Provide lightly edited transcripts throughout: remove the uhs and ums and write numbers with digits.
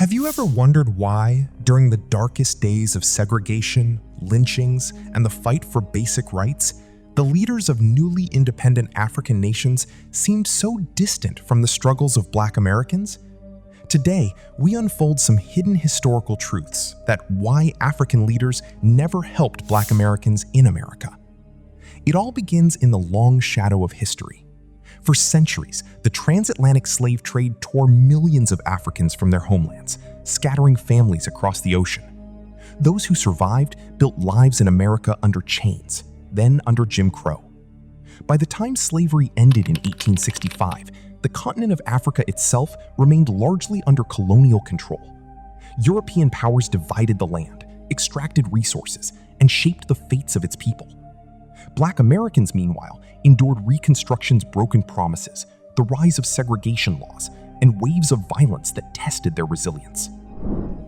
Have you ever wondered why, during the darkest days of segregation, lynchings, and the fight for basic rights, the leaders of newly independent African nations seemed so distant from the struggles of Black Americans? Today, we unfold some hidden historical truths that why African leaders never helped Black Americans in America. It all begins in the long shadow of history. For centuries, the transatlantic slave trade tore millions of Africans from their homelands, scattering families across the ocean. Those who survived built lives in America under chains, then under Jim Crow. By the time slavery ended in 1865, the continent of Africa itself remained largely under colonial control. European powers divided the land, extracted resources, and shaped the fates of its people. Black Americans, meanwhile, endured Reconstruction's broken promises, the rise of segregation laws, and waves of violence that tested their resilience.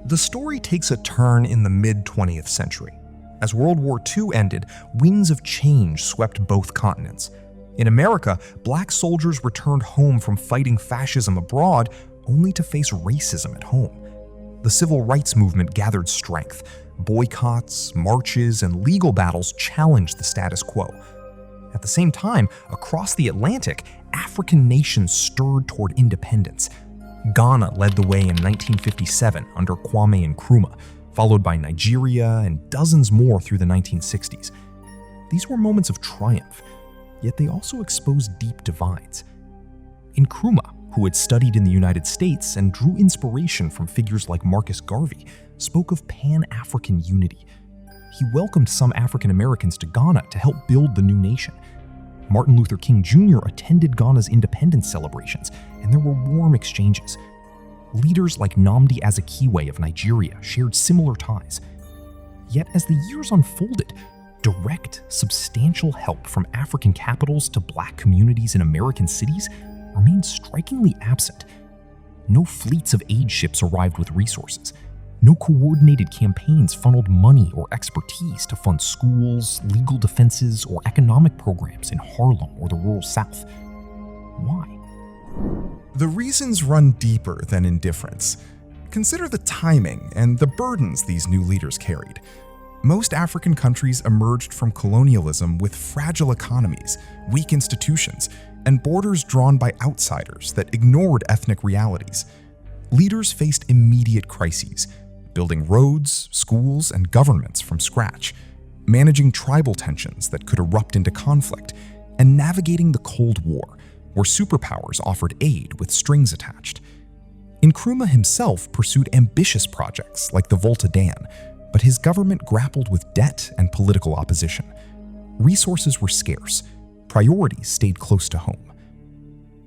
The story takes a turn in the mid-20th century. As World War II ended, winds of change swept both continents. In America, Black soldiers returned home from fighting fascism abroad only to face racism at home. The civil rights movement gathered strength. Boycotts, marches, and legal battles challenged the status quo. At the same time, across the Atlantic, African nations stirred toward independence. Ghana led the way in 1957 under Kwame Nkrumah, followed by Nigeria and dozens more through the 1960s. These were moments of triumph, yet they also exposed deep divides. Nkrumah, who had studied in the United States and drew inspiration from figures like Marcus Garvey, spoke of Pan-African unity. He welcomed some African Americans to Ghana to help build the new nation. Martin Luther King Jr. attended Ghana's independence celebrations, and there were warm exchanges. Leaders like Nnamdi Azikiwe of Nigeria shared similar ties. Yet as the years unfolded, direct, substantial help from African capitals to Black communities in American cities remained strikingly absent. No fleets of aid ships arrived with resources. No coordinated campaigns funneled money or expertise to fund schools, legal defenses, or economic programs in Harlem or the rural South. Why? The reasons run deeper than indifference. Consider the timing and the burdens these new leaders carried. Most African countries emerged from colonialism with fragile economies, weak institutions, and borders drawn by outsiders that ignored ethnic realities. Leaders faced immediate crises, building roads, schools, and governments from scratch, managing tribal tensions that could erupt into conflict, and navigating the Cold War, where superpowers offered aid with strings attached. Nkrumah himself pursued ambitious projects like the Volta Dam, but his government grappled with debt and political opposition. Resources were scarce. Priorities stayed close to home.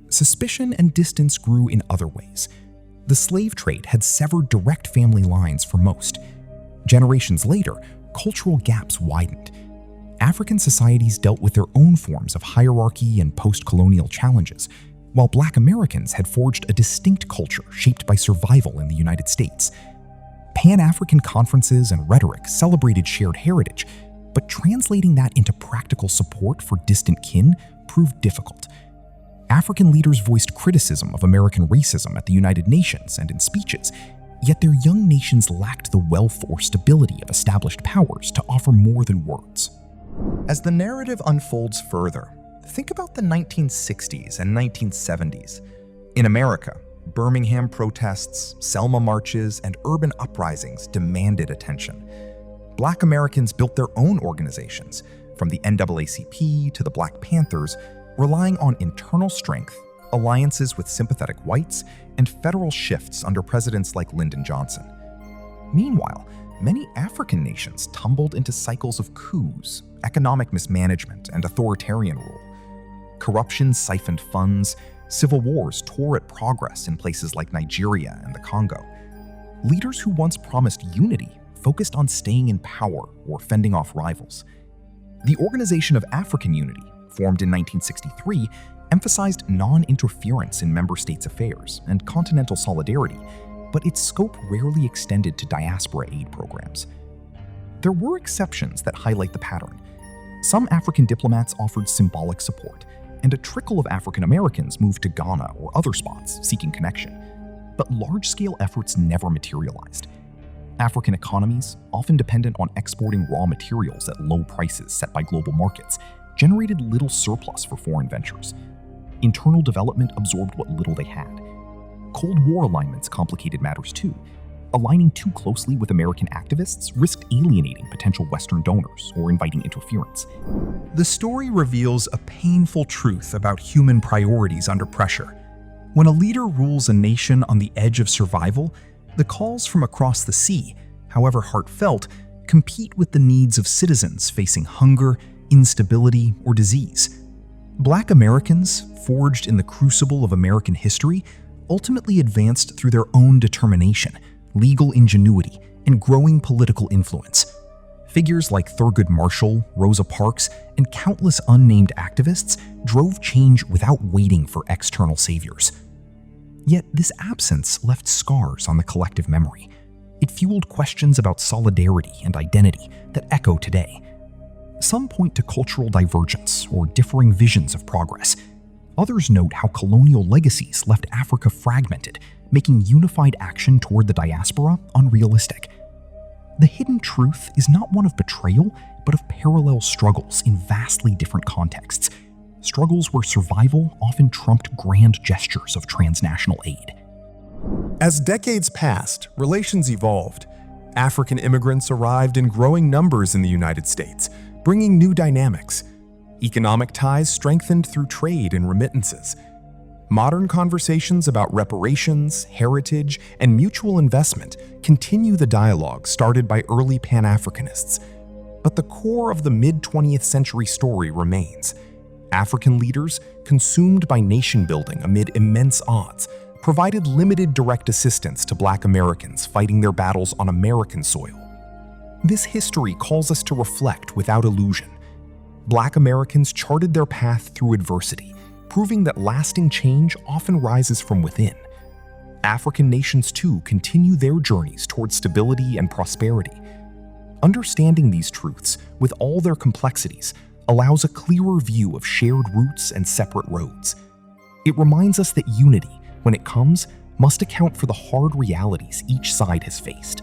Suspicion and distance grew in other ways. The slave trade had severed direct family lines for most. Generations later, cultural gaps widened. African societies dealt with their own forms of hierarchy and post-colonial challenges, while Black Americans had forged a distinct culture shaped by survival in the United States. Pan-African conferences and rhetoric celebrated shared heritage, but translating that into practical support for distant kin proved difficult. African leaders voiced criticism of American racism at the United Nations and in speeches, yet their young nations lacked the wealth or stability of established powers to offer more than words. As the narrative unfolds further, think about the 1960s and 1970s. In America, Birmingham protests, Selma marches, and urban uprisings demanded attention. Black Americans built their own organizations, from the NAACP to the Black Panthers, relying on internal strength, alliances with sympathetic whites, and federal shifts under presidents like Lyndon Johnson. Meanwhile, many African nations tumbled into cycles of coups, economic mismanagement, and authoritarian rule. Corruption siphoned funds, civil wars tore at progress in places like Nigeria and the Congo. Leaders who once promised unity focused on staying in power or fending off rivals. The Organization of African Unity, formed in 1963, emphasized non-interference in member states' affairs and continental solidarity, but its scope rarely extended to diaspora aid programs. There were exceptions that highlight the pattern. Some African diplomats offered symbolic support, and a trickle of African Americans moved to Ghana or other spots seeking connection. but large-scale efforts never materialized. African economies, often dependent on exporting raw materials at low prices set by global markets, generated little surplus for foreign ventures. Internal development absorbed what little they had. Cold War alignments complicated matters too. Aligning too closely with American activists risked alienating potential Western donors or inviting interference. The story reveals a painful truth about human priorities under pressure. When a leader rules a nation on the edge of survival, the calls from across the sea, however heartfelt, compete with the needs of citizens facing hunger, instability, or disease. Black Americans, forged in the crucible of American history, ultimately advanced through their own determination, legal ingenuity, and growing political influence. Figures like Thurgood Marshall, Rosa Parks, and countless unnamed activists drove change without waiting for external saviors. Yet this absence left scars on the collective memory. It fueled questions about solidarity and identity that echo today. Some point to cultural divergence or differing visions of progress. Others note how colonial legacies left Africa fragmented, making unified action toward the diaspora unrealistic. The hidden truth is not one of betrayal, but of parallel struggles in vastly different contexts. Struggles where survival often trumped grand gestures of transnational aid. As decades passed, relations evolved. African immigrants arrived in growing numbers in the United States, bringing new dynamics. Economic ties strengthened through trade and remittances. Modern conversations about reparations, heritage, and mutual investment continue the dialogue started by early Pan-Africanists. But the core of the mid-20th century story remains. African leaders, consumed by nation-building amid immense odds, provided limited direct assistance to Black Americans fighting their battles on American soil. This history calls us to reflect without illusion. Black Americans charted their path through adversity, proving that lasting change often rises from within. African nations too continue their journeys toward stability and prosperity. Understanding these truths, with all their complexities, allows a clearer view of shared roots and separate roads. It reminds us that unity, when it comes, must account for the hard realities each side has faced.